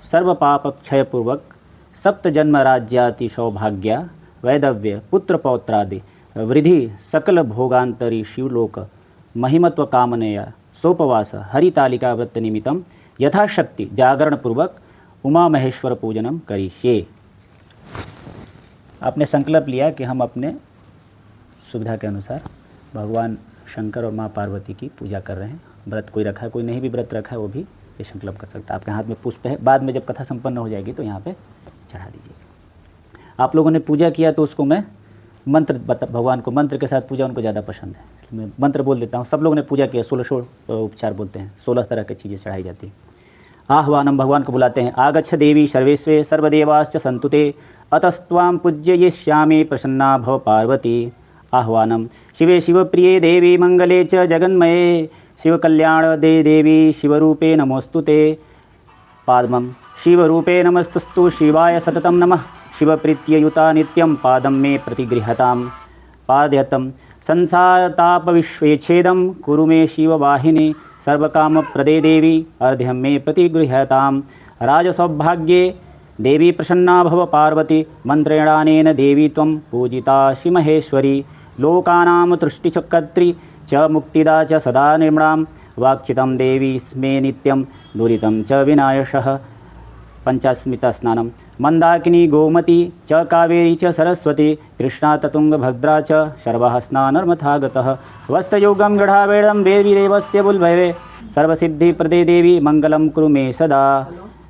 सर्व पाप क्षय पूर्वक सप्त जन्म राज्याति सौभाग्या वैदव्य पुत्र पौत्रादि वृद्धि सकल भोगांतरी शिवलोक महिमत्व कामनेया सोपवास हरितालिका व्रत निमित्तम यथाशक्ति जागरण पूर्वक उमा महेश्वर पूजनम करिष्ये। आपने संकल्प लिया कि हम अपने सुविधा के अनुसार भगवान शंकर और माँ पार्वती की पूजा कर रहे हैं। व्रत कोई रखा है, कोई नहीं भी व्रत रखा है, वो भी ये संकल्प कर सकता है। आपके हाथ में पुष्प है, बाद में जब कथा संपन्न हो जाएगी तो यहाँ पे चढ़ा दीजिए। आप लोगों ने पूजा किया तो उसको मैं मंत्र भगवान को मंत्र के साथ पूजा उनको ज़्यादा पसंद है, इसलिए मैं मंत्र बोल देता हूँ। सब लोगों ने पूजा किया, 16 उपचार बोलते हैं, 16 तरह की चीज़ें चढ़ाई जाती हैं। आह्वानम, भगवान को बुलाते हैं। आगच्छ देवी सर्वेश्वे सर्वदेवाश्च सन्तुते अतस्त्वां पूजयिष्यामि प्रसन्ना भव पार्वती। आह्वानम, शिवे शिवप्रिये देवी मंगले च जगन्मये शिवकल्याण दे देवी शिवरूपे नमोस्तुते। पादमं, शिवरूपे नमस्तुस्तु शिवाय सततं नमः शिवप्रीत्ययुता नित्यं पादं मे प्रतिगृहतां। पादयतं संसारतापविश्वेच्छेदं कुरु मे शिववाहिनी सर्वकामप्रदे देवी अर्ध्यं मे प्रतिगृहतां। राजसौभाग्ये देवी प्रसन्ना भव पार्वती मंत्रेणानेन देवी त्वं पूजिता श्रीमहेश्वरी। लोकानां तुष्टिचकर्त्री च मुक्तिदा च सदा निर्मणां वाक्षितं देवी स्मे नित्यं दुरितं च विनाशः। पंचास्मिता स्नानम, मंदाकिनी गोमती च कावेरी च सरस्वती कृष्णा ततुंगभद्रा च शर्वः स्नानर्मथागतः। वस्त्रयोगं गृहावेदं देवी देवस्य बुल्भवे सर्वसिद्धिप्रदे देवी मंगलं कुरु मे सदा।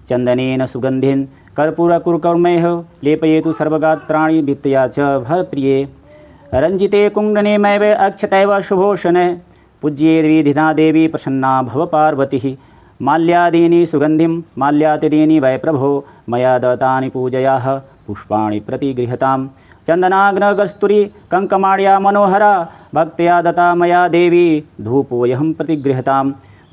चंदनेन सुगंधिं कर्पूरकुरुकर्मैः लेपयेतु सर्वगात्राणि भित्त्या च भरप्रिये। रंजिते कुंडने मैव अक्षतैव शुभोषणे पूज्ये विधिना देवी प्रसन्ना भव पार्वती। माल्यादीनि सुगंधिं माल्यातिदीनि वै प्रभो मया दत्तानि पूजयाः पुष्पाणि प्रतिगृहतां। चन्दनाग्नकस्तूरी कंकमाड्या मनोहरा भक्त्या दत्ता मया देवी धूपोऽयं प्रतिगृहतां।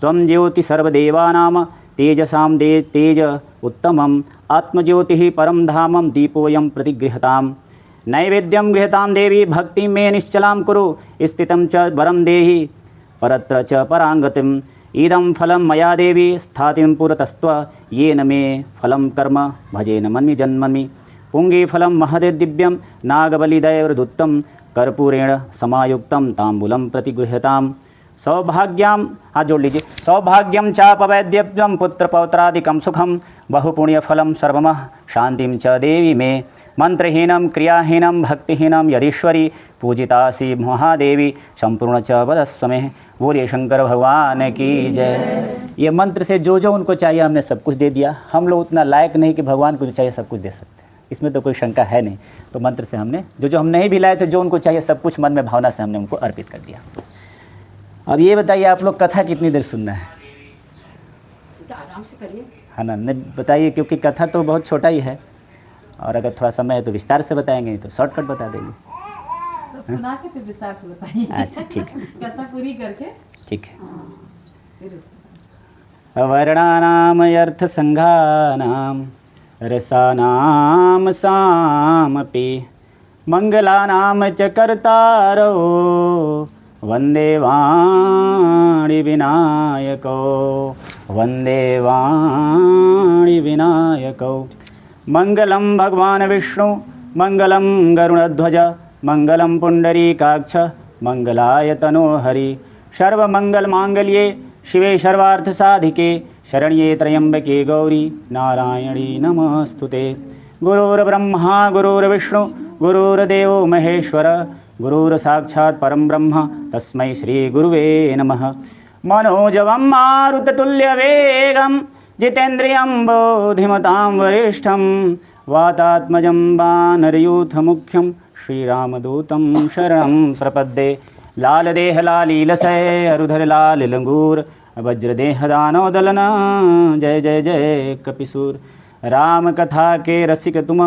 त्वं ज्योति सर्वदेवानां तेजसां तेज उत्तमम् आत्मज्योतिः परं धामं दीपोऽयं प्रतिगृहतां। नैवेद्यं गृहतां देवी भक्तिं मे निश्चलां कुरु स्थितं च वरं देहि परत्र च पराङ्गतिम्। इदं फलं मया देवी स्थातिं पुरतस्त्व येन मे फलं कर्म भजेन मन्मि जन्मनि। पुंगीफलं महदिव्यं नागबलिदैवदुत्तं कर्पूरेण समायुक्तं ताम्बूलं प्रतिगृह्यतां। सौभाग्यं, हाथ जोड़ लीजिए। सौभाग्यं चापवैद्यव्यं पुत्रपौत्रादिकं सुखं बहुपुण्यफलं सर्वमः शान्तिं च देवी मे। मंत्रहीनं क्रियाहीनं भक्तिहीनं यदीश्वरी पूजितासि महादेवी संपूर्ण च वदस्व मे। बोलिए शंकर भगवान की जय। ये मंत्र से जो जो उनको चाहिए हमने सब कुछ दे दिया। हम लोग उतना लायक नहीं कि भगवान को जो चाहिए सब कुछ दे सकते हैं, इसमें तो कोई शंका है नहीं। तो मंत्र से हमने जो जो हम नहीं भी लाए थे, जो उनको चाहिए सब कुछ मन में भावना से हमने उनको अर्पित कर दिया। अब ये बताइए आप लोग कथा कितनी देर सुनना है? आराम से करिए, है ना? नहीं बताइए, क्योंकि कथा तो बहुत छोटा ही है, और अगर थोड़ा समय है तो विस्तार से बताएंगे, तो शॉर्टकट बता देंगे। सब सुना के फिर विस्तार से बताइए। अच्छा ठीक है, कथा पूरी करके ठीक है। फिर वर्णानाम अर्थ संघानाम रसानाम सामपि मंगलानाम च कर्तारो वंदे वाणी विनायको वंदे वाणी विनायको। मंगलम भगवान विष्णु मंगलम गरुड़ध्वज मंगलम पुंडरीकाक्ष मंगलाय तनोहरि। सर्वमंगल मांगल्ये शिवे सर्वार्थ साधिके शरण्ये त्र्यंबके गौरी नारायणी नमस्तुते। गुरुर्ब्रह्मा गुरुर्विष्णु गुरुर्देवो महेश्वर गुरुर्साक्षात् परं ब्रह्म तस्मै श्री गुरुवे नमः। मनोजवं मारुततुल्यवेगं जितेन्द्रियं बोधिमतां वरिष्ठं वातात्मजं वानरयूथमुख्यं श्रीरामदूतं शरणं प्रपद्ये। लालदेह लालीलसै अरुधर लाल लंगूर वज्रदेह दानवदलना जय जय जय कपिसूर। राम कथा के रसिक तुम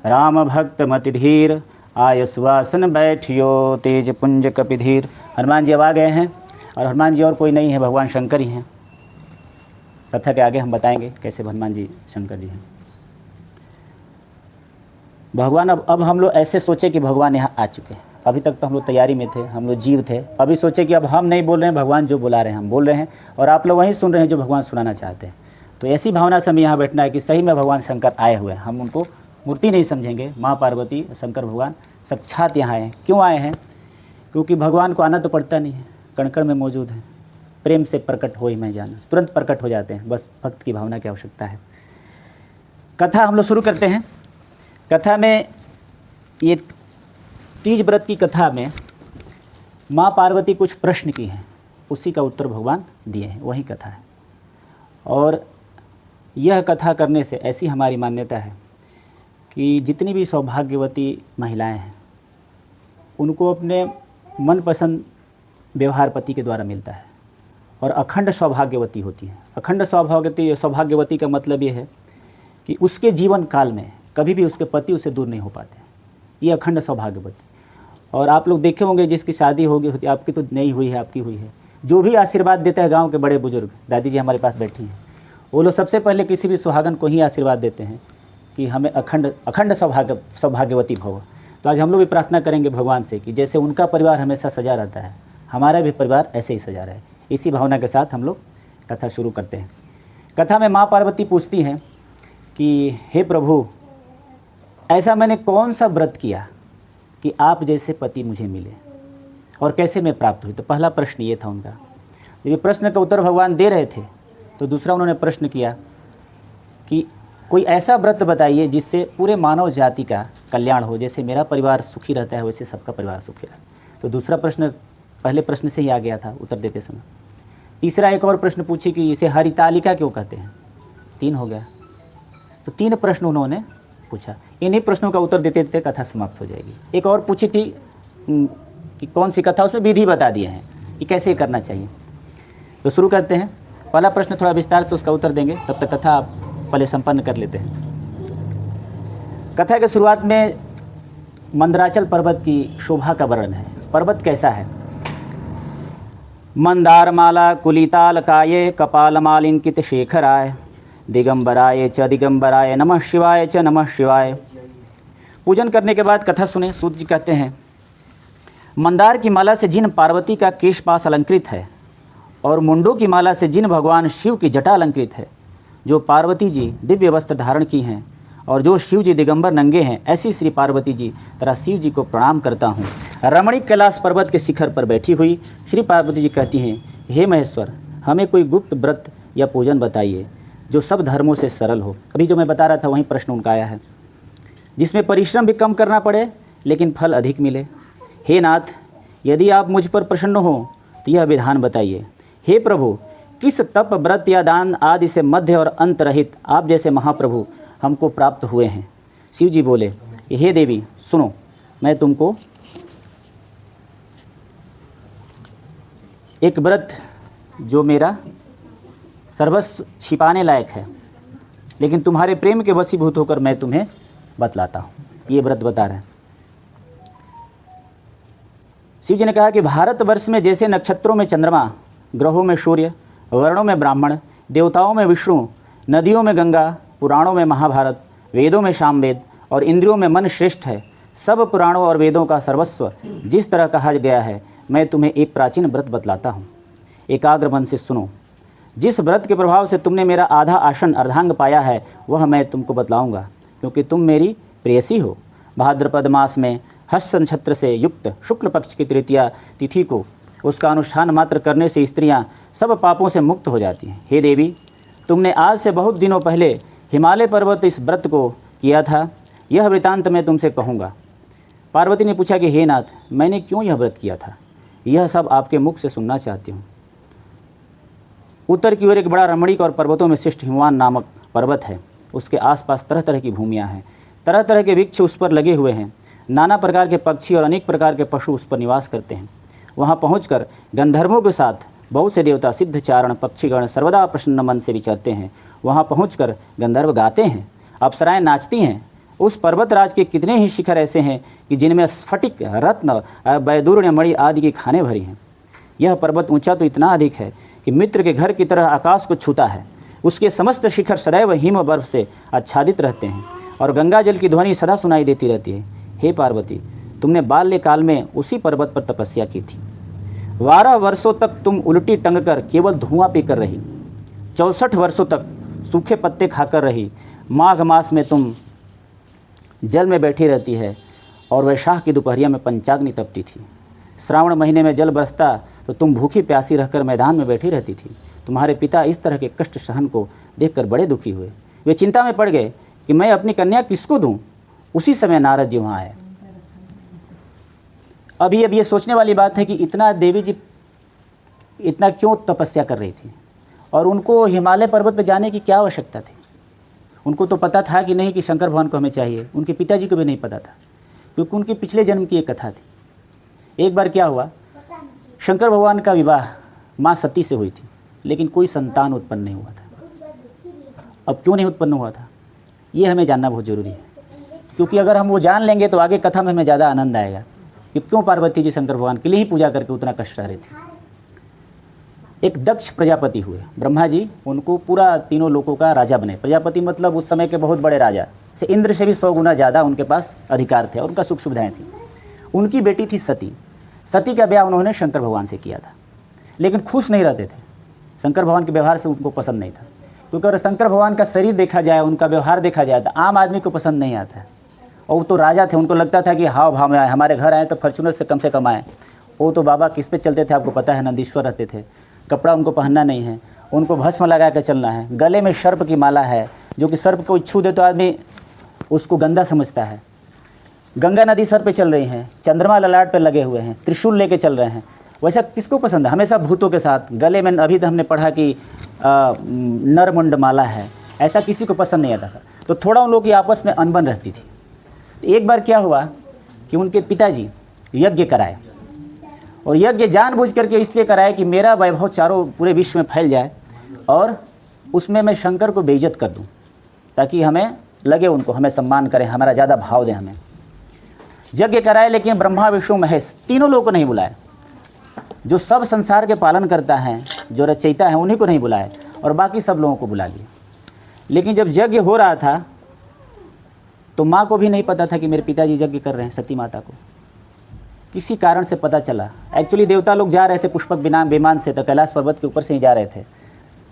राम भक्त मति धीर आय सुवासन बैठियो तेज पुंज कपिधीर। हनुमान जी अब आ गए हैं, और हनुमान जी और कोई नहीं है, भगवान शंकर ही हैं। कथा के आगे हम बताएंगे कैसे हनुमान जी शंकर जी हैं। भगवान अब हम लोग ऐसे सोचे कि भगवान यहाँ आ चुके हैं। अभी तक तो हम लोग तैयारी में थे, हम लोग जीव थे। अभी सोचे कि अब हम नहीं बोल रहे हैं, भगवान जो बुला रहे हैं हम बोल रहे हैं, और आप लोग वही सुन रहे हैं जो भगवान सुनाना चाहते हैं। तो ऐसी भावना से हमें यहाँ बैठना है कि सही में भगवान शंकर आए हुए हैं। हम उनको मूर्ति नहीं समझेंगे, माँ पार्वती शंकर भगवान साक्षात यहाँ आए हैं। क्यों आए हैं? क्योंकि भगवान को आना तो पड़ता नहीं है, कण कण में मौजूद है। प्रेम से प्रकट हो ही मैं जाना, तुरंत प्रकट हो जाते हैं, बस भक्त की भावना की आवश्यकता है। कथा हम लोग शुरू करते हैं। कथा में ये तीज व्रत की कथा में माँ पार्वती कुछ प्रश्न की हैं, उसी का उत्तर भगवान दिए हैं, वही कथा है। और यह कथा करने से ऐसी हमारी मान्यता है कि जितनी भी सौभाग्यवती महिलाएं हैं उनको अपने मनपसंद व्यवहार पति के द्वारा मिलता है और अखंड सौभाग्यवती होती है। अखंड सौभाग्यवती का मतलब ये है कि उसके जीवन काल में कभी भी उसके पति उससे दूर नहीं हो पाते। ये अखंड सौभाग्यवती। और आप लोग देखे होंगे जिसकी शादी होती, आपकी तो नहीं हुई है, आपकी हुई है, जो भी आशीर्वाद देते हैं गांव के बड़े बुजुर्ग, दादी जी हमारे पास बैठी हैं, वो लोग सबसे पहले किसी भी सुहागन को ही आशीर्वाद देते हैं कि हमें अखंड सौभाग्यवती भव। तो आज हम लोग भी प्रार्थना करेंगे भगवान से कि जैसे उनका परिवार हमेशा सजा रहता है, हमारा भी परिवार ऐसे ही सजा रहे। इसी भावना के साथ हम लोग कथा शुरू करते हैं। कथा में माँ पार्वती पूछती हैं कि हे प्रभु, ऐसा मैंने कौन सा व्रत किया कि आप जैसे पति मुझे मिले और कैसे मैं प्राप्त हुई। तो पहला प्रश्न ये था उनका। जब ये प्रश्न का उत्तर भगवान दे रहे थे तो दूसरा उन्होंने प्रश्न किया कि कोई ऐसा व्रत बताइए जिससे पूरे मानव जाति का कल्याण हो, जैसे मेरा परिवार सुखी रहता है वैसे सबका परिवार सुखी रहे। तो दूसरा प्रश्न पहले प्रश्न से ही आ गया था उत्तर देते समय। तीसरा एक और प्रश्न पूछी कि इसे हरितालिका क्यों कहते हैं। 3 हो गया। तो 3 प्रश्न उन्होंने पूछा। इन्हीं प्रश्नों का उत्तर देते देते कथा समाप्त हो जाएगी। एक और पूछी थी कि कौन सी कथा, उसमें विधि बता दिए हैं कि कैसे करना चाहिए। तो शुरू करते हैं। पहला प्रश्न थोड़ा विस्तार से उसका उत्तर देंगे, तब तक कथा आप पहले संपन्न कर लेते हैं। कथा के शुरुआत में मंदराचल पर्वत की शोभा का वर्णन है। पर्वत कैसा है? मंदारमाला कुलितालकाये कपालमालिंकित शेखराय दिगंबराय च दिगंबराय नमः शिवाय च नमः शिवाय। पूजन करने के बाद कथा सुने। सूत जी कहते हैं, मंदार की माला से जिन पार्वती का केशपाश अलंकृत है और मुंडों की माला से जिन भगवान शिव की जटा अलंकृत है, जो पार्वती जी दिव्य वस्त्र धारण की हैं और जो शिव जी दिगंबर नंगे हैं, ऐसी श्री पार्वती जी तथा शिव जी को प्रणाम करता हूँ। रमणीक कैलाश पर्वत के शिखर पर बैठी हुई श्री पार्वती जी कहती हैं, हे महेश्वर, हमें कोई गुप्त व्रत या पूजन बताइए जो सब धर्मों से सरल हो। अभी जो मैं बता रहा था वहीं प्रश्न उनका आया है, जिसमें परिश्रम भी कम करना पड़े लेकिन फल अधिक मिले। हे नाथ, यदि आप मुझ पर प्रसन्न हो तो यह विधान बताइए। हे प्रभु, किस तप व्रत या दान आदि से मध्य और अंत रहित आप जैसे महाप्रभु हमको प्राप्त हुए हैं। शिव जी बोले, हे देवी सुनो, मैं तुमको एक व्रत जो मेरा सर्वस्व छिपाने लायक है, लेकिन तुम्हारे प्रेम के वशीभूत होकर मैं तुम्हें बतलाता हूँ। ये व्रत बता रहे हैं। शिव जी ने कहा कि भारतवर्ष में जैसे नक्षत्रों में चंद्रमा, ग्रहों में सूर्य, वर्णों में ब्राह्मण, देवताओं में विष्णु, नदियों में गंगा, पुराणों में महाभारत, वेदों में सामवेद और इंद्रियों में मन श्रेष्ठ है, सब पुराणों और वेदों का सर्वस्व जिस तरह कहा गया है, मैं तुम्हें एक प्राचीन व्रत बतलाता हूँ। एकाग्र मन से सुनो। जिस व्रत के प्रभाव से तुमने मेरा आधा आसन अर्धांग पाया है, वह मैं तुमको बतलाऊंगा, क्योंकि तुम मेरी प्रेयसी हो। भाद्रपद मास में हस्त नक्षत्र से युक्त शुक्ल पक्ष की तृतीया तिथि को उसका अनुष्ठान मात्र करने से स्त्रियां सब पापों से मुक्त हो जाती हैं। हे देवी, तुमने आज से बहुत दिनों पहले हिमालय पर्वत इस व्रत को किया था, यह वृतांत मैं तुमसे कहूँगा। पार्वती ने पूछा कि हे नाथ, मैंने क्यों यह व्रत किया था? यह सब आपके मुख से सुनना चाहती हूँ। उत्तर की ओर एक बड़ा रमणीक और पर्वतों में श्रेष्ठ हिमवान नामक पर्वत है। उसके आसपास तरह तरह की भूमियाँ हैं, तरह तरह के वृक्ष उस पर लगे हुए हैं, नाना प्रकार के पक्षी और अनेक प्रकार के पशु उस पर निवास करते हैं। वहाँ पहुंचकर गंधर्वों के साथ बहुत से देवता, सिद्धचारण, पक्षीगण सर्वदा प्रसन्न मन से विचरते हैं। वहाँ पहुंचकर गंधर्व गाते हैं, अप्सराएं नाचती हैं। उस पर्वतराज के कितने ही शिखर ऐसे हैं कि जिनमें स्फटिक, रत्न, वैदूर्य, मणि आदि की खानें भरी हैं। यह पर्वत ऊंचा तो इतना अधिक है कि मित्र के घर की तरह आकाश को छूता है। उसके समस्त शिखर सदैव हिम बर्फ से आच्छादित रहते हैं और गंगा जल की ध्वनि सदा सुनाई देती रहती है। हे पार्वती, तुमने बाल्यकाल में उसी पर्वत पर तपस्या की थी। 12 वर्षों तक तुम उल्टी टंग कर केवल धुआं पीकर रही। 64 वर्षों तक सूखे पत्ते खाकर रही। माघ मास में तुम जल में बैठी रहती है और वैशाख की दोपहरिया में पंचाग्नि तपती थी। श्रावण महीने में जल बरसता तो तुम भूखी प्यासी रहकर मैदान में बैठी रहती थी। तुम्हारे पिता इस तरह के कष्ट सहन को देखकर बड़े दुखी हुए। वे चिंता में पड़ गए कि मैं अपनी कन्या किसको दूं। उसी समय नारद जी वहाँ आए। अब ये सोचने वाली बात है कि इतना देवी जी इतना क्यों तपस्या कर रही थी और उनको हिमालय पर्वत पर जाने की क्या आवश्यकता थी। उनको तो पता था कि नहीं कि शंकर भगवान को हमें चाहिए। उनके पिताजी को भी नहीं पता था, क्योंकि उनके पिछले जन्म की एक कथा थी। एक बार क्या हुआ, शंकर भगवान का विवाह माँ सती से हुई थी, लेकिन कोई संतान उत्पन्न नहीं हुआ था। अब क्यों नहीं उत्पन्न हुआ था, ये हमें जानना बहुत ज़रूरी है, क्योंकि अगर हम वो जान लेंगे तो आगे कथा में हमें ज़्यादा आनंद आएगा कि क्यों पार्वती जी शंकर भगवान के लिए ही पूजा करके उतना कष्ट रह रहे थे। एक दक्ष प्रजापति हुए, ब्रह्मा जी उनको पूरा तीनों लोकों का राजा बने। प्रजापति मतलब उस समय के बहुत बड़े राजा, से इंद्र से भी 100 गुना ज़्यादा उनके पास अधिकार थे और उनका सुख सुविधाएँ थी। उनकी बेटी थी सती। सती का ब्याह उन्होंने शंकर भगवान से किया था, लेकिन खुश नहीं रहते थे। शंकर भगवान के व्यवहार से उनको पसंद नहीं था, क्योंकि अगर शंकर भगवान का शरीर देखा जाए, उनका व्यवहार देखा जाए तो आम आदमी को पसंद नहीं आता है। और वो तो राजा थे, उनको लगता था कि हाव भाव में आए, हमारे घर आए तो फॉर्च्यूनर से कम आए। वो तो बाबा किस पे चलते थे आपको पता है, नंदीश्वर रहते थे। कपड़ा उनको पहनना नहीं है, उनको भस्म लगा के चलना है। गले में सर्प की माला है, जो कि सर्प को छू दे तो आदमी उसको गंदा समझता है। गंगा नदी सर पे चल रही हैं, चंद्रमा ललाट पे लगे हुए हैं, त्रिशूल लेके चल रहे हैं। वैसा किसको पसंद है? हमेशा भूतों के साथ। गले में अभी तो हमने पढ़ा कि नरमुंड माला है, ऐसा किसी को पसंद नहीं आता था। तो थोड़ा उन लोगों की आपस में अनबन रहती थी। एक बार क्या हुआ कि उनके पिताजी यज्ञ कराए, और यज्ञ जानबूझ करके इसलिए कराए कि मेरा वैभव चारों पूरे विश्व में फैल जाए और उसमें मैं शंकर को बेइज्जत कर दूं, ताकि हमें लगे उनको हमें सम्मान करें, हमारा ज़्यादा भाव दें हमें। यज्ञ कराए, लेकिन ब्रह्मा विष्णु महेश तीनों लोगों को नहीं बुलाए। जो सब संसार के पालन करता है, जो रचयिता है, उन्हीं को नहीं बुलाए और बाकी सब लोगों को बुला लिया। लेकिन जब यज्ञ हो रहा था तो माँ को भी नहीं पता था कि मेरे पिताजी यज्ञ कर रहे हैं। सती माता को किसी कारण से पता चला। एक्चुअली देवता लोग जा रहे थे पुष्पक विमान से, तो कैलाश पर्वत के ऊपर से ही जा रहे थे।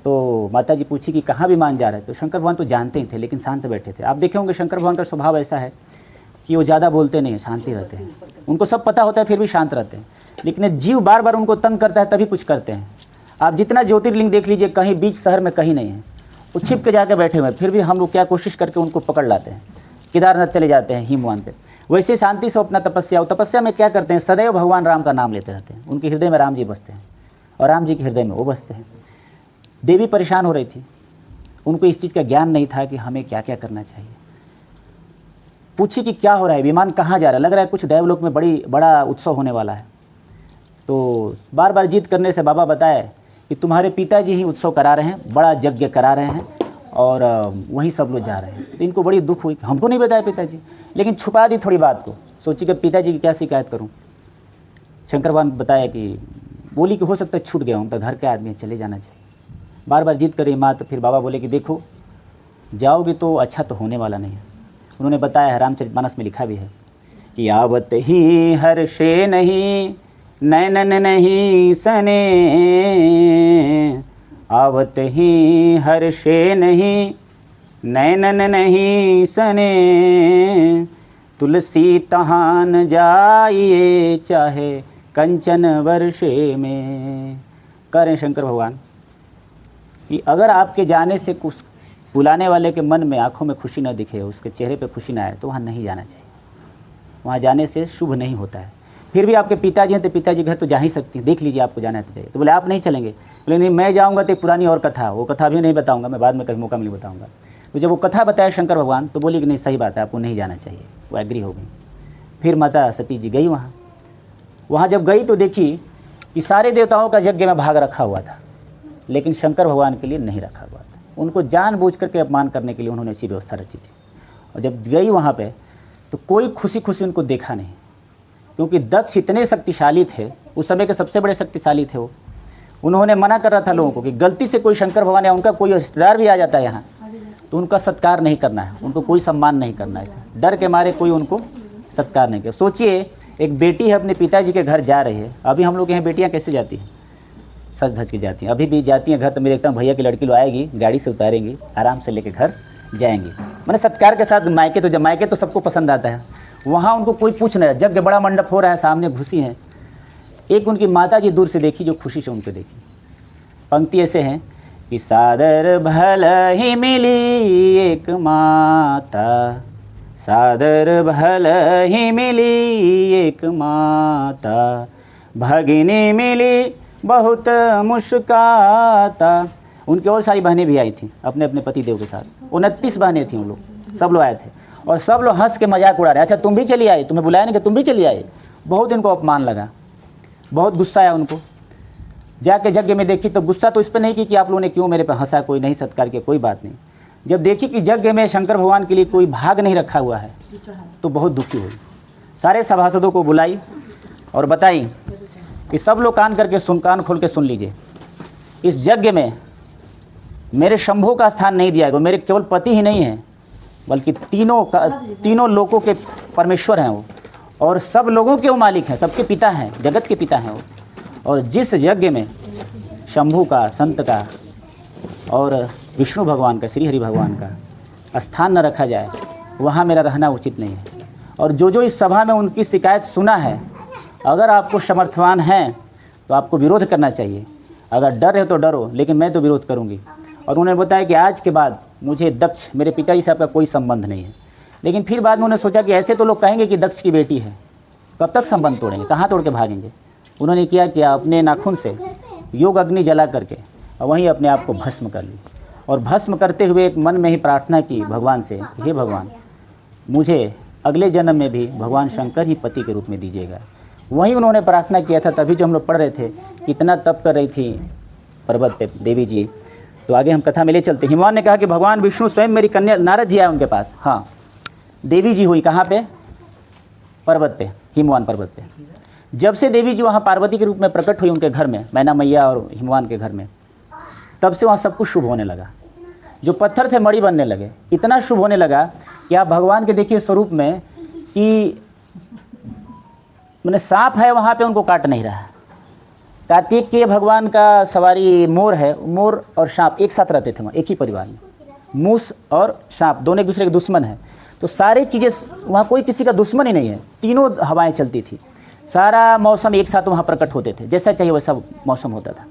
तो माता जी पूछी कि कहाँ विमान जा रहे हैं, तो शंकर भगवान तो जानते ही थे, लेकिन शांत बैठे थे। आप देखे होंगे शंकर भगवान का स्वभाव ऐसा है कि वो ज़्यादा बोलते नहीं हैं, शांति रहते हैं। उनको सब पता होता है, फिर भी शांत रहते हैं। लेकिन जीव बार बार उनको तंग करता है तभी कुछ करते हैं। आप जितना ज्योतिर्लिंग देख लीजिए, कहीं बीच शहर में कहीं नहीं है, वो छिप के जाकर बैठे हुए हैं। फिर भी हम लोग क्या कोशिश करके उनको पकड़ लाते हैं। केदारनाथ चले जाते हैं, हिमवान पे, वैसे शांति से अपना तपस्या। और तपस्या में क्या करते हैं, सदैव भगवान राम का नाम लेते रहते हैं। उनके हृदय में राम जी बसते हैं और राम जी के हृदय में वो बसते हैं। देवी परेशान हो रही थी, उनको इस चीज़ का ज्ञान नहीं था कि हमें क्या क्या करना चाहिए। पूछी कि क्या हो रहा है, विमान कहाँ जा रहा है, लग रहा है कुछ देवलोक में बड़ा उत्सव होने वाला है। तो बार बार जिद करने से बाबा बताए कि तुम्हारे पिताजी ही उत्सव करा रहे हैं, बड़ा यज्ञ करा रहे हैं और वहीं सब लोग जा रहे हैं। तो इनको बड़ी दुख हुई, हमको नहीं बताया पिताजी, लेकिन छुपा दी थोड़ी बात को। सोची कि पिताजी की क्या शिकायत करूं। शंकर भगवान बताया कि बोली कि हो सकता है छूट गया हूँ, तो घर के आदमी चले जाना चाहिए। बार बार जिद करी माँ, तो फिर बाबा बोले कि देखो जाओगे तो अच्छा तो होने वाला नहीं है। उन्होंने बताया है, रामचरितमानस में लिखा भी है कि आवत ही हर्षे नहीं नैनन नहीं सने, आवत ही हर्षे नहीं नैनन नहीं सने, तुलसी तहान जाइए चाहे कंचन वर्षे में। करें शंकर भगवान कि अगर आपके जाने से कुछ बुलाने वाले के मन में, आँखों में खुशी न दिखे, उसके चेहरे पे खुशी ना आए, तो वहाँ नहीं जाना चाहिए। वहाँ जाने से शुभ नहीं होता है। फिर भी आपके पिताजी हैं तो पिताजी घर तो जा ही सकती हैं, देख लीजिए आपको जाना है तो जाइए। तो बोले आप नहीं चलेंगे? बोले नहीं, मैं जाऊँगा तो एक पुरानी और कथा, वो कथा भी नहीं बताऊँगा, मैं बाद में कभी मौका मिले बताऊँगा। तो जब वो कथा बताया शंकर भगवान, तो बोली कि नहीं सही बात है, आपको नहीं जाना चाहिए। वो एग्री हो गई। फिर माता सती जी गई वहाँ जब गई तो देखी कि सारे देवताओं का यज्ञ में भाग रखा हुआ था, लेकिन शंकर भगवान के लिए नहीं रखा हुआ था। उनको जानबूझ करके अपमान करने के लिए उन्होंने ऐसी व्यवस्था रची थी। और जब गई वहाँ पे तो कोई खुशी खुशी उनको देखा नहीं, क्योंकि दक्ष इतने शक्तिशाली थे, उस समय के सबसे बड़े शक्तिशाली थे वो। उन्होंने मना कर रहा था लोगों को कि गलती से कोई शंकर भगवान या उनका कोई रिश्तेदार भी आ जाता है यहाँ, तो उनका सत्कार नहीं करना है, उनको कोई सम्मान नहीं करना है। ऐसे डर के मारे कोई उनको सत्कार नहीं किया। सोचिए, एक बेटी है अपने पिताजी के घर जा रही है। अभी हम लोग यहाँ बेटियाँ कैसे जाती हैं, सज धज के जाती हैं, अभी भी जाती हैं घर। तो मैं देखता हूँ भैया की लड़की लोग आएगी, गाड़ी से उतारेंगी, आराम से लेके घर जाएंगी, मैंने सत्कार के साथ। मायके तो जब मायके तो सबको पसंद आता है, वहाँ उनको कोई पूछ नहीं रहा। जब बड़ा मंडप हो रहा है, सामने घुसी हैं, एक उनकी माता जी दूर से देखी, जो खुशी से उनको देखी। पंक्ति ऐसे हैं कि सादर भल ही मिली एक माता, सादर भल ही मिली एक माता, भगिनी मिली बहुत मुस्काता। उनकी और सारी बहनें भी आई थीं अपने अपने पति देव के साथ। 29 बहनें थीं, उन लोग सब लोग आए थे और सब लोग हंस के मजाक उड़ा रहे। अच्छा तुम भी चली आई, तुम्हें बुलाया नहीं कि तुम भी चली आई। बहुत इनको अपमान लगा, बहुत गुस्सा आया उनको। जाके यज्ञ में देखी तो गुस्सा तो इस पर नहीं की कि आप लोगों ने क्यों मेरे पर हंसा, कोई नहीं सत्कार किया, कोई बात नहीं। जब देखी कि यज्ञ में शंकर भगवान के लिए कोई भाग नहीं रखा हुआ है तो बहुत दुखी हुई। सारे सभासदों को बुलाई और बताई कि सब लोग कान खोल के सुन लीजिए, इस यज्ञ में मेरे शंभू का स्थान नहीं दिया गया। मेरे केवल पति ही नहीं हैं, बल्कि तीनों लोगों के परमेश्वर हैं वो, और सब लोगों के वो मालिक हैं, सबके पिता हैं, जगत के पिता हैं वो। और जिस यज्ञ में शंभू का, संत का और विष्णु भगवान का, श्री हरि भगवान का स्थान न रखा जाए, वहाँ मेरा रहना उचित नहीं है। और जो इस सभा में उनकी शिकायत सुना है, अगर आपको समर्थवान हैं तो आपको विरोध करना चाहिए। अगर डर है तो डरो, लेकिन मैं तो विरोध करूँगी। और उन्होंने बताया कि आज के बाद मुझे दक्ष, मेरे पिताजी से आपका कोई संबंध नहीं है। लेकिन फिर बाद में उन्होंने सोचा कि ऐसे तो लोग कहेंगे कि दक्ष की बेटी है, कब तक संबंध तोड़ेंगे, कहाँ तोड़ के भागेंगे। उन्होंने क्या अपने नाखून से योग अग्नि जला करके और वहीं अपने आप को भस्म कर ली। और भस्म करते हुए एक मन में ही प्रार्थना की भगवान से, हे भगवान, मुझे अगले जन्म में भी भगवान शंकर ही पति के रूप में दीजिएगा। वहीं उन्होंने प्रार्थना किया था। तभी जो हम लोग पढ़ रहे थे, इतना तप कर रही थी पर्वत पे देवी जी। तो आगे हम कथा में ले चलते। हिमवान ने कहा कि भगवान विष्णु स्वयं मेरी कन्या, नारद जी आए उनके पास। हाँ, देवी जी हुई कहाँ पे? पर्वत पे, हिमवान पर्वत पे। जब से देवी जी वहाँ पार्वती के रूप में प्रकट हुई उनके घर में, मैना मैया और हिमवान के घर में, तब से वहाँ सब कुछ शुभ होने लगा। जो पत्थर थे मणि बनने लगे। इतना शुभ होने लगा कि आप भगवान के देखिए स्वरूप में कि मैंने सांप है वहाँ पे, उनको काट नहीं रहा। कार्तिक के भगवान का सवारी मोर है, मोर और सांप एक साथ रहते थे वहाँ, एक ही परिवार में। मूस और सांप दोनों एक दूसरे के दुश्मन हैं। तो सारी चीज़ें वहाँ, कोई किसी का दुश्मन ही नहीं है। तीनों हवाएं चलती थी, सारा मौसम एक साथ वहाँ प्रकट होते थे, जैसा चाहिए वैसा मौसम होता था।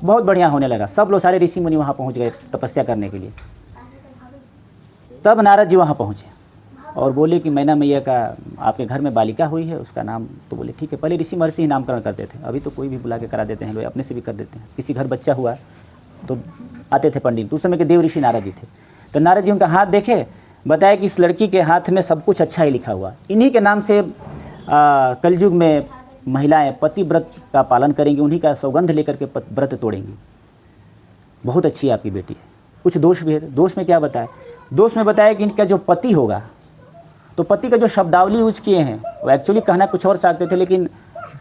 बहुत बढ़िया होने लगा। सब लोग, सारे ऋषि मुनि वहाँ पहुँच गए तपस्या करने के लिए। तब नारद जी वहाँ पहुँचे और बोले कि मैना मैया का आपके घर में बालिका हुई है, उसका नाम। तो बोले ठीक है। पहले ऋषि महर्षि ही नामकरण करते थे, अभी तो कोई भी बुला के करा देते हैं लोग, अपने से भी कर देते हैं। किसी घर बच्चा हुआ तो आते थे पंडित, तो उस समय के देव ऋषि नारद जी थे। तो नारद जी उनका हाथ देखे, बताया कि इस लड़की के हाथ में सब कुछ अच्छा ही लिखा हुआ, इन्हीं के नाम से कलयुग में महिलाएं पति व्रत का पालन करेंगी, उन्हीं का सौगंध लेकर के व्रत तोड़ेंगी। बहुत अच्छी आपकी बेटी है। कुछ दोष भी है। दोष में क्या बताया? दोष में बताया कि इनका जो पति होगा, तो पति का जो शब्दावली यूज किए हैं वो एक्चुअली कहना कुछ और चाहते थे, लेकिन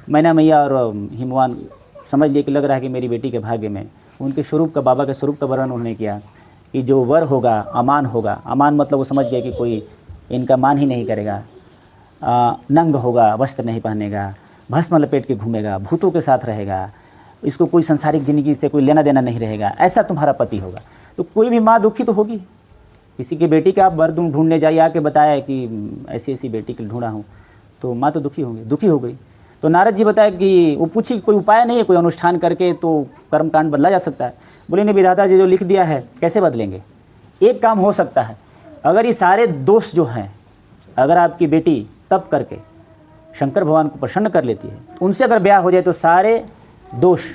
मैना मैया और हिमवान समझ लिए कि लग रहा है कि मेरी बेटी के भाग्य में उनके स्वरूप का, बाबा के स्वरूप का वर्णन उन्होंने किया कि जो वर होगा अमान होगा। अमान मतलब वो समझ गया कि कोई इनका मान ही नहीं करेगा, नंग होगा, वस्त्र नहीं पहनेगा, भस्म लपेट के घूमेगा, भूतों के साथ रहेगा, इसको कोई संसारिक ज़िंदगी से कोई लेना देना नहीं रहेगा, ऐसा तुम्हारा पति होगा। तो कोई भी माँ दुखी तो होगी। किसी की बेटी का आप वर ढूंढने जाइए, आके बताया कि ऐसी ऐसी बेटी के लिए ढूंढा हूँ, तो माँ तो दुखी होंगी, दुखी हो गई। तो नारद जी बताया कि वो पूछी कोई उपाय नहीं है, कोई अनुष्ठान करके तो कर्मकांड बदला जा सकता है। बोले नहीं, विधाता जी जो लिख दिया है कैसे बदलेंगे। एक काम हो सकता है, अगर ये सारे दोष जो हैं, अगर आपकी बेटी तप करके शंकर भगवान को प्रसन्न कर लेती है, उनसे अगर ब्याह हो जाए तो सारे दोष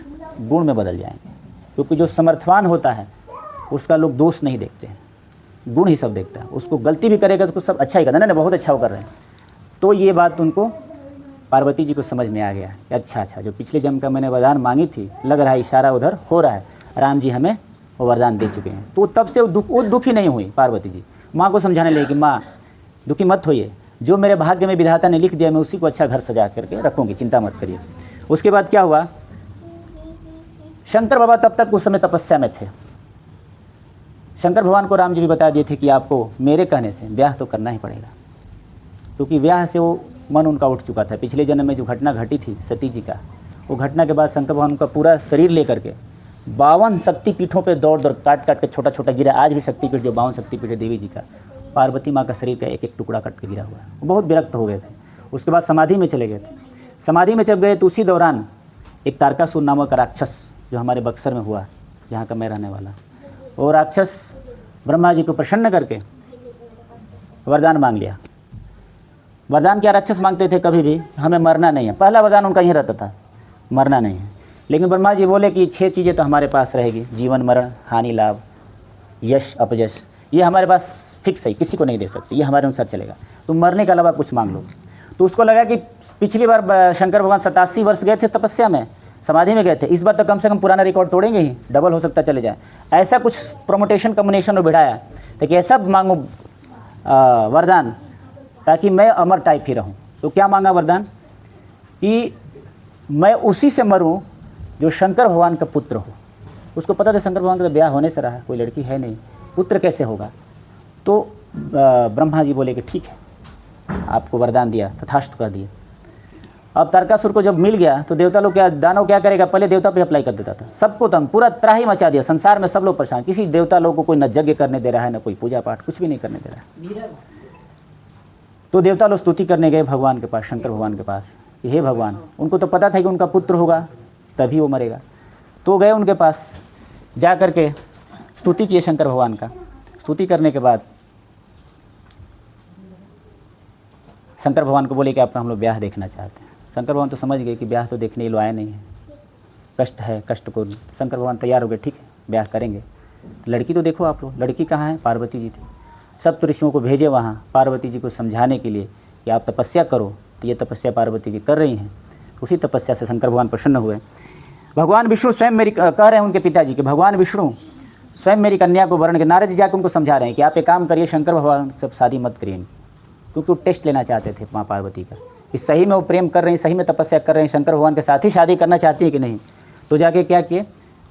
गुण में बदल जाएंगे। क्योंकि जो समर्थवान होता है उसका लोग दोष नहीं देखते हैं, गुण ही सब देखता है। उसको गलती भी करेगा तो कुछ सब अच्छा ही करना, नहीं बहुत अच्छा वो कर रहे हैं। तो ये बात उनको, पार्वती जी को समझ में आ गया कि अच्छा जो पिछले जन्म का मैंने वरदान मांगी थी, लग रहा है इशारा उधर हो रहा है, राम जी हमें वो वरदान दे चुके हैं। तो तब से वो दुखी नहीं हुई। पार्वती जी माँ को समझाने लगी कि माँ दुखी मत होइए, जो मेरे भाग्य में विधाता ने लिख दिया मैं उसी को अच्छा घर सजा करके रखूँगी, चिंता मत करिए। उसके बाद क्या हुआ, शंकर बाबा तब तक उस समय तपस्या में थे। शंकर भगवान को राम जी भी बता दिए थे कि आपको मेरे कहने से ब्याह तो करना ही पड़ेगा, क्योंकि ब्याह से वो मन उनका उठ चुका था। पिछले जन्म में जो घटना घटी थी सती जी का, वो घटना के बाद शंकर भगवान का पूरा शरीर लेकर के 52 शक्तिपीठों पे दौड़ दौड़ काट काट के छोटा छोटा गिरा। आज भी शक्तिपीठ जो 52 शक्तिपीठ है देवी जी का, पार्वती माँ का शरीर का एक एक टुकड़ा कट के गिरा हुआ है। वो बहुत विरक्त हो गए थे। उसके बाद समाधि में चले गए थे। समाधि में जब गए तो उसी दौरान एक तारकासुर नामक राक्षस जो हमारे बक्सर में हुआ, जहाँ का मैं रहने वाला, वो राक्षस ब्रह्मा जी को प्रसन्न करके वरदान मांग लिया। वरदान क्या राक्षस मांगते थे कभी भी, हमें मरना नहीं है। पहला वरदान उनका यही रहता था, मरना नहीं है। लेकिन ब्रह्मा जी बोले कि 6 चीज़ें तो हमारे पास रहेगी, जीवन मरण हानि लाभ यश अपयश, ये हमारे पास फिक्स है, किसी को नहीं दे सकते, ये हमारे अनुसार चलेगा, तुम मरने के अलावा कुछ मांग लो। तो उसको लगा कि पिछली बार शंकर भगवान 87 वर्ष गए थे तपस्या में, समाधि में गए थे, इस बार तो कम से कम पुराना रिकॉर्ड तोड़ेंगे ही, डबल हो सकता चले जाए। ऐसा कुछ प्रोमोटेशन कम्बिनेशन में बिठाया तो कि ऐसा मांगो वरदान ताकि मैं अमर टाइप ही रहूं। तो क्या मांगा वरदान कि मैं उसी से मरूं जो शंकर भगवान का पुत्र हो। उसको पता था शंकर भगवान का ब्याह होने से रहा, कोई लड़की है नहीं, पुत्र कैसे होगा। तो ब्रह्मा जी बोले कि ठीक है, आपको वरदान दिया, तथास्तु कर दिए। अब तारकासुर को जब मिल गया तो देवता लोग क्या, दानव क्या करेगा, पहले देवता पे अप्लाई कर देता था, सबको तंग, पूरा त्राही मचा दिया, संसार में सब लोग परेशान। किसी देवता लोग को कोई न यज्ञ करने दे रहा है, न कोई पूजा पाठ, कुछ भी नहीं करने दे रहा है। तो देवता लोग स्तुति करने गए भगवान के पास, शंकर भगवान के पास कि हे भगवान, उनको तो पता था कि उनका पुत्र होगा तभी वो मरेगा। तो गए उनके पास, जा कर के स्तुति किए शंकर भगवान का। स्तुति करने के बाद शंकर भगवान को बोले कि आपका हम लोग ब्याह देखना चाहते हैं। शंकर भगवान तो समझ गए कि ब्याह तो देखने ये लोग आए नहीं है, कष्ट है, कष्ट को। शंकर भगवान तैयार हो गए, ठीक है ब्याह करेंगे। लड़की तो देखो आप लोग, लड़की कहाँ है, पार्वती जी थी। सब तो ऋषियों को भेजे वहाँ पार्वती जी को समझाने के लिए कि आप तपस्या करो। तो ये तपस्या पार्वती जी कर रही हैं। उसी तपस्या से शंकर भगवान प्रसन्न हुए। भगवान विष्णु स्वयं मेरी कह रहे हैं उनके पिताजी कि भगवान विष्णु स्वयं मेरी कन्या को वर्ण के, नारद जी जाकर उनको समझा रहे हैं कि आप एक काम करिए, शंकर भगवान सब शादी मत करिए, क्योंकि वो टेस्ट लेना चाहते थे माँ पार्वती का कि सही में वो प्रेम कर रहे हैं, सही में तपस्या कर रहे हैं, शंकर भगवान के साथ ही शादी करना चाहती हैं कि नहीं। तो जाके क्या किए,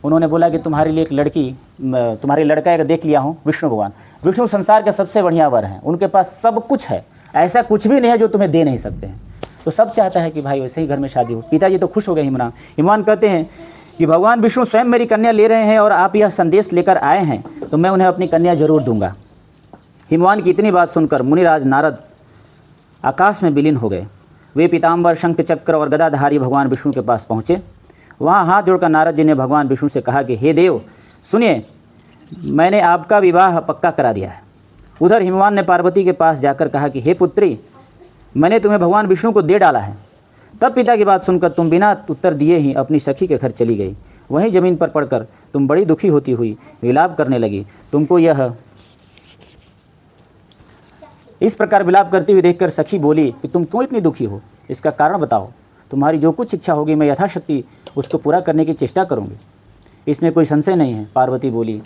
उन्होंने बोला कि तुम्हारे लिए एक लड़की, तुम्हारी लड़का एक देख लिया हूँ, विष्णु भगवान। विष्णु संसार के सबसे बढ़िया वर हैं, उनके पास सब कुछ है, ऐसा कुछ भी नहीं है जो तुम्हें दे नहीं सकते हैं। तो सब चाहता है कि भाई वैसे ही घर में शादी हो। पिताजी तो खुश हो गए हिमरान। हिमवान कहते हैं कि भगवान विष्णु स्वयं मेरी कन्या ले रहे हैं और आप यह संदेश लेकर आए हैं तो मैं उन्हें अपनी कन्या जरूर दूंगा। हिमवान की इतनी बात सुनकर मुनिराज नारद आकाश में विलीन हो गए। वे पीताम्बर, शंख चक्र और गदाधारी भगवान विष्णु के पास पहुँचे। वहाँ हाथ जोड़कर नारद जी ने भगवान विष्णु से कहा कि हे देव सुनिए, मैंने आपका विवाह पक्का करा दिया है। उधर हिमवान ने पार्वती के पास जाकर कहा कि हे पुत्री, मैंने तुम्हें भगवान विष्णु को दे डाला है। तब पिता की बात सुनकर तुम बिना उत्तर दिए ही अपनी सखी के घर चली गई। वहीं ज़मीन पर पड़कर तुम बड़ी दुखी होती हुई विलाप करने लगी। तुमको यह इस प्रकार विलाप करती हुई देखकर सखी बोली कि तुम क्यों इतनी दुखी हो, इसका कारण बताओ। तुम्हारी जो कुछ इच्छा होगी मैं यथाशक्ति उसको पूरा करने की चेष्टा करूँगी, इसमें कोई संशय नहीं है। पार्वती बोली,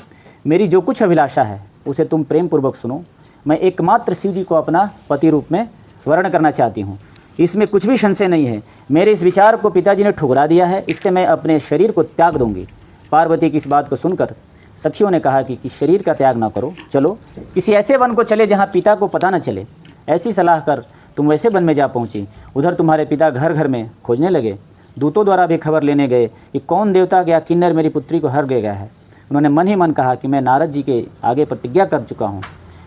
मेरी जो कुछ अभिलाषा है उसे तुम प्रेम पूर्वक सुनो। मैं एकमात्र शिव जी को अपना पति रूप में वर्ण करना चाहती हूँ, इसमें कुछ भी संशय नहीं है। मेरे इस विचार को पिताजी ने ठुकरा दिया है, इससे मैं अपने शरीर को त्याग दूंगी। पार्वती की इस बात को सुनकर सखियों ने कहा कि शरीर का त्याग ना करो, चलो किसी ऐसे वन को चले जहाँ पिता को पता न चले। ऐसी सलाह कर तुम वैसे वन में जा पहुँची। उधर तुम्हारे पिता घर घर में खोजने लगे। दूतों द्वारा भी खबर लेने गए कि कौन देवता या किन्नर मेरी पुत्री को हर गया है। उन्होंने मन ही मन कहा कि मैं नारद जी के आगे प्रतिज्ञा कर चुका हूँ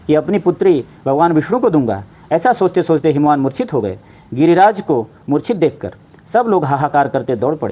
कि अपनी पुत्री भगवान विष्णु को दूंगा। ऐसा सोचते सोचते हिमवान मूर्छित हो गए। गिरिराज को मूर्छित देखकर सब लोग हाहाकार करते दौड़ पड़े।